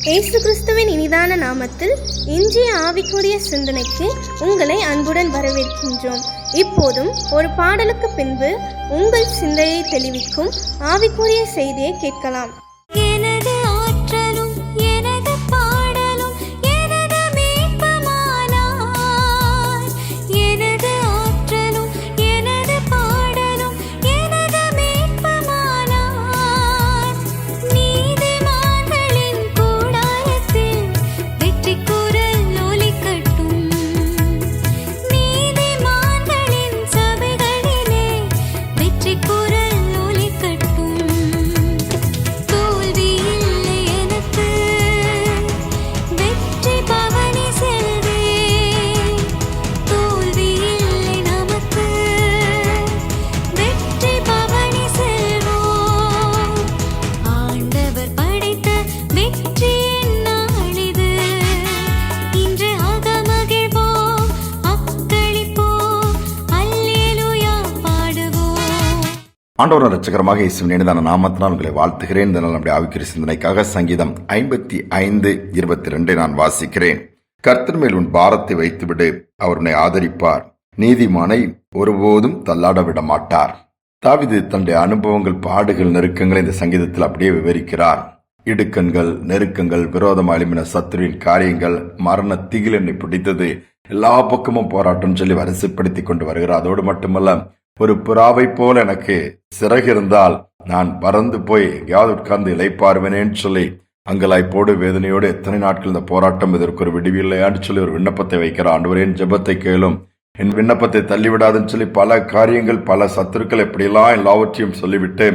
இயேசு கிறிஸ்துவின் இனிதான நாமத்தில் இன்றைய ஆவிக்குரிய சிந்தனைக்கு உங்களை அன்புடன் வரவேற்கின்றோம். இப்போதும் ஒரு பாடலுக்கு பின்பு உங்கள் சிந்தையை தெளிவிக்கும் ஆவிக்குரிய செய்தியை கேட்கலாம். ஆண்டவர் இரட்சகரமாக இயேசுவின் இனிதான நாமத்தினால் உங்களை வாழ்த்துகிறேன். இந்த நாள் நம்முடைய ஆவிக்குரிய சிந்தனைக்காக சங்கீதம் 55:22 நான் வாசிக்கிறேன். கர்த்தர் மேல் உன் பாரத்தை வைத்துவிடு, அவர் உன்னை ஆதரிப்பார், நீதிமானை ஒருபோதும் தள்ளாட விட மாட்டார். தாவீது தன்னுடைய அனுபவங்கள், பாடுகள், நெருக்கங்களை இந்த சங்கீதத்தில் அப்படியே விவரிக்கிறார். இடுக்கண்கள், நெருக்கங்கள், விரோதமாக எழும்பின சத்துருவின் காரியங்கள், மரண திகில் என்னை பிடித்தது, எல்லா பக்கமும் போராட்டம் சொல்லி வரிசைப்படுத்திக் கொண்டு வருகிறார். அதோடு மட்டுமல்ல, ஒரு புறாவை போல எனக்கு சிறகு இருந்தால் நான் பறந்து போய் எங்கேயாவது உட்கார்ந்து இளைப்பாருவேனேன்னு சொல்லி அங்கலாய்ப்போடு வேதனையோடு எத்தனை நாட்கள் இந்த போராட்டம், இதற்கு ஒரு விடுவில்லையான்னு சொல்லி ஒரு விண்ணப்பத்தை வைக்கிறார். ஆண்டவரே, என் ஜெபத்தை கேளும், என் விண்ணப்பத்தை தள்ளிவிடாதுன்னு சொல்லி பல காரியங்கள், பல சத்துருக்கள் எப்படியெல்லாம் எல்லாவற்றையும் சொல்லிவிட்டு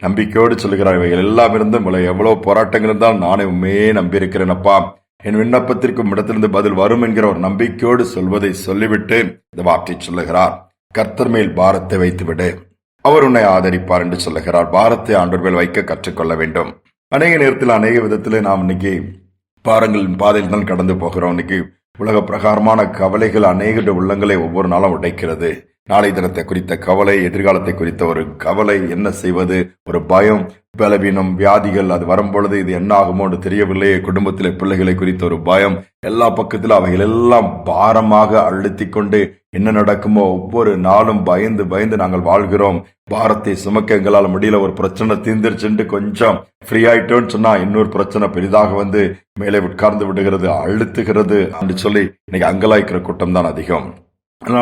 நம்பிக்கையோடு சொல்லுகிறார். இவைகள் எல்லாம் இருந்தும் எவ்வளவு போராட்டங்கள் இருந்தால் நானே உண்மையே நம்பியிருக்கிறேன் அப்பா, என் விண்ணப்பத்திற்கும் இடத்திலிருந்து பதில் வரும் என்கிற ஒரு நம்பிக்கையோடு சொல்வதை சொல்லிவிட்டு இந்த வார்த்தை சொல்லுகிறார். கர்த்தர் மேல் பாரத்தை வைத்துவிடு, அவர் உன்னை ஆதரிப்பார் என்று சொல்லுகிறார். பாரத்தை ஆண்டவர் மேல் வைக்க கற்றுக்கொள்ள வேண்டும். அநேக நேரத்தில் அநேக விதத்திலே நாம் இன்னைக்கு பாரங்களின் பாதையில் தான் கடந்து போகிறோம். இன்னைக்கு உலக பிரகாரமான கவலைகள் அநேக உள்ளங்களை ஒவ்வொரு நாளும் உடைக்கிறது. நாளை தினத்தை குறித்த கவலை, எதிர்காலத்தை குறித்த ஒரு கவலை, என்ன செய்வது, ஒரு பயம், பலவீனம், வியாதிகள், அது வரும்பொழுது இது என்ன ஆகுமோ தெரியவில்லையே, குடும்பத்திலே பிள்ளைகளை குறித்த ஒரு பயம், எல்லா பக்கத்திலும் அவைகள் எல்லாம் பாரமாக அழுத்தி கொண்டு என்ன நடக்குமோ ஒவ்வொரு நாளும் பயந்து பயந்து நாங்கள் வாழ்கிறோம். பாரத்தை சுமக்க எங்களால் முடியல, ஒரு பிரச்சனை தீர்ந்துருச்சுட்டு கொஞ்சம் ஃப்ரீ ஆயிட்டோன்னு சொன்னா இன்னொரு பிரச்சனை பெரிதாக வந்து மேலே உட்கார்ந்து விடுகிறது, அழுத்துகிறது என்று சொல்லி இன்னைக்கு அங்கலாய்க்கிற கூட்டம் தான் அதிகம்.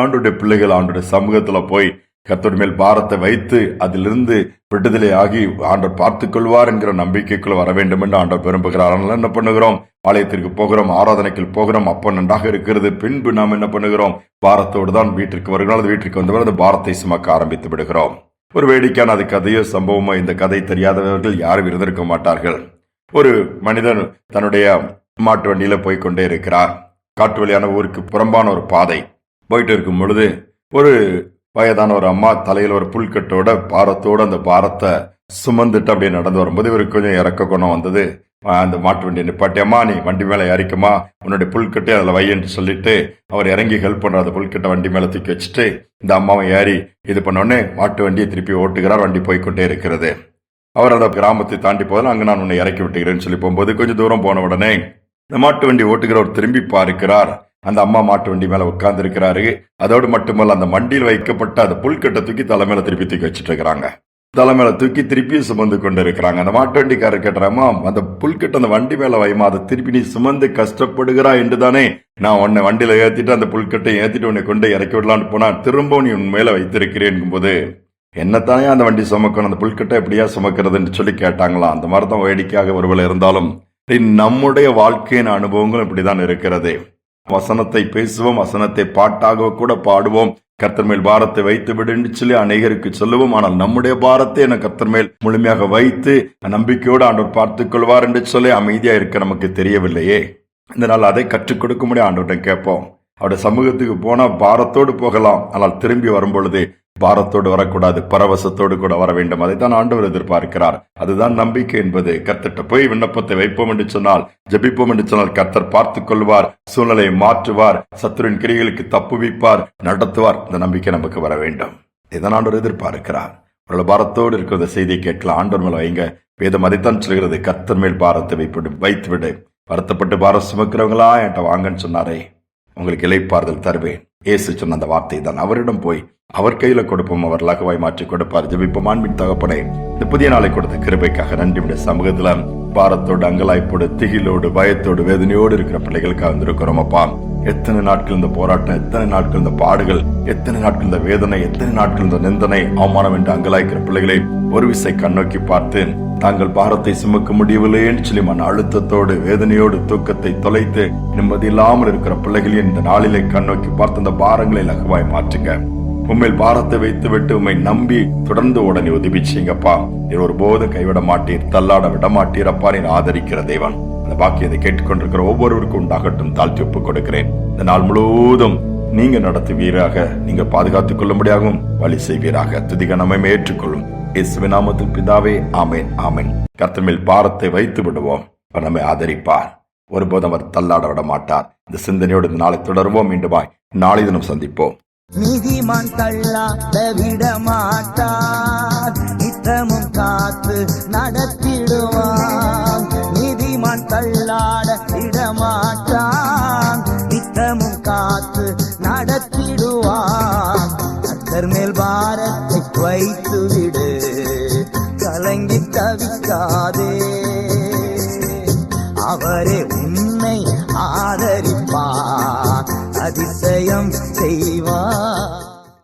ஆண்டுடைய பிள்ளைகள் ஆண்டுடைய சமூகத்துல போய் கர்த்தர் மேல் பாரத்தை வைத்து அதிலிருந்து விடுதலை ஆகி ஆண்டவர் பார்த்துக் கொள்வார் என்கிற நம்பிக்கைக்குள்ள வர வேண்டும் என்று ஆண்டவர் விரும்புகிறார். அதனால என்ன பண்ணுகிறோம், ஆலயத்திற்கு போகிறோம், ஆராதனைக்கு போகிறோம், அப்ப நன்றாக இருக்கிறது. பின்பு நாம் என்ன பண்ணுகிறோம், பாரத்தோடு தான் வீட்டிற்கு வருகிறோம். அது வீட்டிற்கு வந்தவர் அந்த பாரத்தை சுமக்க ஆரம்பித்து விடுகிறோம். ஒரு வேடிக்கையான அது கதையோ சம்பவமோ, இந்த கதை தெரியாதவர்கள் யாரும் இருந்திருக்க மாட்டார்கள். ஒரு மனிதன் தன்னுடைய மாட்டு வண்டியில போய்கொண்டே இருக்கிறார். காட்டு வழியான ஊருக்கு புறம்பான ஒரு பாதை போயிட்டு இருக்கும் பொழுது ஒரு வயதான ஒரு அம்மா தலையில ஒரு புல்கட்டோட பாரத்தோட அந்த பாரத்தை சுமந்துட்டு அப்படியே நடந்து வரும்போது இவருக்கு கொஞ்சம் இறக்க குணம் வந்தது. அந்த மாட்டு வண்டியை நிப்பாட்டி, அம்மா நீ வண்டி மேல இறக்குமா, உன்னுடைய புல்கட்டை அதுல வையன்னு சொல்லிட்டு அவர் இறங்கி ஹெல்ப் பண்ற அந்த புல்கட்டை வண்டி மேல தூக்கி வச்சுட்டு இந்த அம்மாவை ஏறி இது பண்ணோடனே மாட்டு வண்டியை திருப்பி ஓட்டுகிறார். வண்டி போய்கொண்டே இருக்கிறது. அவர் அந்த கிராமத்தை தாண்டி போதில் அங்கு நான் உன்னை இறக்கி விட்டுகிறேன்னு சொல்லி போகும்போது கொஞ்சம் தூரம் போன உடனே இந்த மாட்டு வண்டி ஓட்டுகிறவர் திரும்பி பார்க்கிறார். அந்த அம்மா மாட்டு வண்டி மேல உட்கார்ந்து இருக்கிறாரு. அதோடு மட்டுமல்ல, அந்த வண்டியில் வைக்கப்பட்ட அந்த புல்கட்டை தூக்கி தலைமையில திருப்பி தூக்கி வச்சுட்டு இருக்கிறாங்க. தலைமையில தூக்கி திருப்பி சுமந்து கொண்டு இருக்கிறாங்க. அந்த மாட்டு வண்டிக்காரர் கேட்டாராமா, அந்த புல்கட்டை அந்த வண்டி மேல வைமா, அதை திருப்பி நீ சுமந்து கஷ்டப்படுகிறா என்று தானே நான் உன்னை வண்டியில ஏத்திட்டு அந்த புல்கட்டை ஏத்திட்டு உன்னை கொண்டு இறக்கி விடலான்னு போனா திரும்ப நீ உன் மேல வைத்திருக்கிறேன் போது என்னத்தானே அந்த வண்டி சுமக்கணும், அந்த புல்கட்டை எப்படியா சுமக்கிறதுன்னு சொல்லி கேட்டாங்களாம். அந்த மாதிரி தான் வேடிக்கையாக ஒருவேளை இருந்தாலும் நம்முடைய வாழ்க்கையின் அனுபவங்களும் இப்படிதான் இருக்கிறது. வசனத்தை பேசுவோம், வசனத்தை பாட்டாக கூட பாடுவோம், கர்த்தர் மேல் பாரத்தை வைத்து விடுன்னு சொல்லி அநேகருக்கு சொல்லுவோம். ஆனால் நம்முடைய பாரத்தை என கர்த்தர் மேல் முழுமையாக வைத்து நம்பிக்கையோடு ஆண்டவர் பார்த்துக் கொள்வார் என்று சொல்லி அமைதியா இருக்க நமக்கு தெரியவில்லையே. இதனால் அதை கற்றுக் கொடுக்க முடியும். ஆண்டவர்கிட்ட கேட்போம். அவருடைய சமூகத்துக்கு போனா பாரத்தோடு போகலாம், ஆனால் திரும்பி வரும் பொழுது பாரத்தோடு வரக்கூடாது, பரவசத்தோடு கூட வர வேண்டும். அதைத்தான் ஆண்டவர் எதிர்பார்க்கிறார். அதுதான் நம்பிக்கை என்பது. கர்த்தர்ட்ட போய் விண்ணப்பத்தை வைப்போம் என்று சொன்னால், ஜெபிப்போம் என்று சொன்னால் கர்த்தர் பார்த்துக் கொள்வார், சூழ்நிலையை மாற்றுவார், சத்துருவின் கிரியைகளுக்கு தப்புவிப்பார், நடத்துவார். இந்த நம்பிக்கை நமக்கு வர வேண்டும். இதான் ஆண்டவர் எதிர்பார்க்கிறார். அவர்கள் பாரத்தோடு இருக்கிற செய்தியை கேட்கலாம். ஆண்டவர் மேல வைங்க. வேதம் அதைத்தான் சொல்கிறது, கர்த்தர் மேல் பாரத்தை வைத்து விடு. வருத்தப்பட்டு பாரம் சுமக்கிறவங்களா என்கிட்ட வாங்கன்னு சொன்னாரே, உங்களுக்கு இளைப்பாறுதல் தருவேன். இயேசு சொன்ன அந்த வார்த்தை தான். அவரிடம் போய் அவர் கையில கொடுப்போம், அவர் லகுவாய் மாற்றி கொடுப்பார். ஜெபிப்போம். அன்பின் தகப்பனே, இந்த புதிய நாளை கொடுத்த கிருபைக்காக நன்றி. சமூகத்துல பாரத்தோடு, அங்கலாய்ப்போடு, திகிலோடு, பயத்தோடு, வேதனையோடு இருக்கிற பிள்ளைகளுக்காக வந்திருக்கிறோம் அப்பா. எத்தனை நாட்கள் இந்த போராட்டம், எத்தனை நாட்கள் இந்த பாடுகள், எத்தனை நாட்கள் இந்த வேதனை, எத்தனை நாட்கள் இந்த நிந்தனை, அவமானம் என்று அங்கலாய்க்கிற பிள்ளைகளை ஒரு விசை கண்ணோக்கி பார்த்து தாங்கள் பாரத்தை சுமக்க முடியவில்லைன்னு சொல்லி மன அழுத்தத்தோடு, வேதனையோடு, தூக்கத்தை தொலைத்து நிம்மதி இல்லாமல் இருக்கிற பிள்ளைகளையும் இந்த நாளிலே கண்ணோக்கி பார்த்து அந்த பாரங்களை லகுவாய் மாற்றுங்க. உண்மையில் பாரத்தை வைத்து விட்டு உண்மை நம்பி தொடர்ந்து உடனே உதவி செய்யுங்கப்பா. நீர் ஒருபோதும் கைவிட மாட்டீர், தள்ளாட விட மாட்டீரப்பா. நீர் ஆதரிக்கிற தேவன். அந்த பாக்கியத்தை கேட்டுக்கொண்டிருக்கிற ஒவ்வொருவருக்கும் உண்டாகட்டும் தாழ்த்தி ஒப்புக் கொடுக்கிறேன். இந்த நாள் முழுவதும் நீங்க நடத்துவீராக, நீங்க பாதுகாத்துக் கொள்ளும்படியாகவும் வழி செய்வீராக. துதிக நம்மை ஏற்றுக்கொள்ளும் இயேசுவின் நாமத்தில் பிதாவே, ஆமேன், ஆமேன். கர்த்தர் மேல் பாரத்தை வைத்து விடுவோம், அவர் நம்மை ஆதரிப்பார். ஒருபோதும் அவர் தள்ளாட விட மாட்டார். இந்த சிந்தனையோடு இந்த நாளை தொடருவோம். மீண்டுமாய் நாளை தினம் சந்திப்போம். நீதிமான் தள்ளாட விட மாட்டார், நித்தமும் காத்து நடத்திடுவான். நீதிமான் தள்ளாட விட மாட்டான், நித்தமும் காத்து நடத்திடுவான். கர்த்தர் மேல் பாரத்தை வைத்து விடு, கலங்கி தவிக்காதே. அவரே உன்னை ஆதரிப்பார், அதிசயம் செய்வார்.